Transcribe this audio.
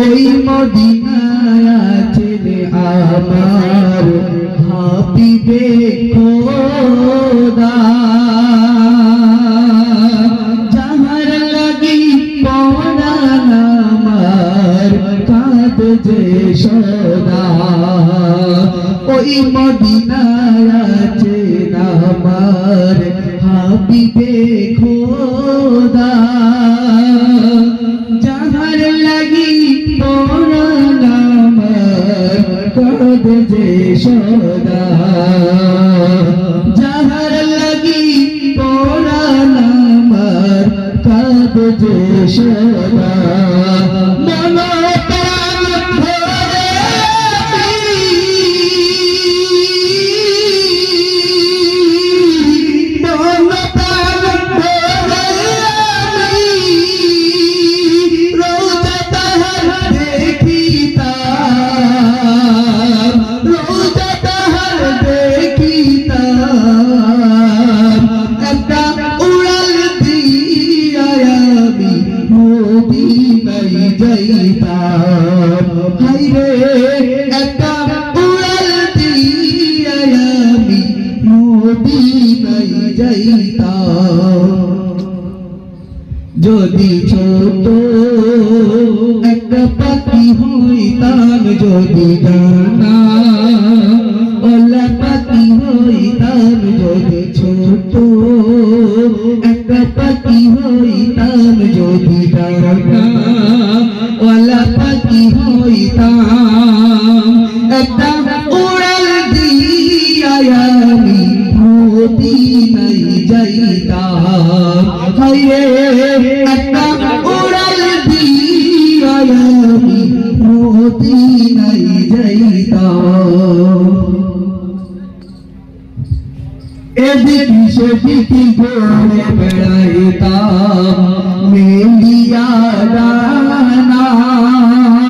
ওই মদিনায় আছেন আমার হাবিবে খোদা, যাহার লাগি পরাণ আমার কাঁদে সদা। ওই মদিনায় আছেন আমার হাবিবে খোদা, যাহার লাগি পরাণ আমার কাঁদে সদা, যাহার লাগি পরাণ আমার কাঁদে সদা। যদি ছোট একটা পাখি হইতাম, যদি ডানা ওলা পাখি হইতাম, যদি ছোট একটা পাখি হইতাম, যদি ডানা ওলা পাখি হইতাম, একটা উড়াল দিয়া আমি মদিনায় যাইতাম। হায়রে একটা উড়াল দিয়া আমি মদিনায় যাইতাম। এদিকে সেদিকে ঘুরে বেড়াইতাম, মেলিয়া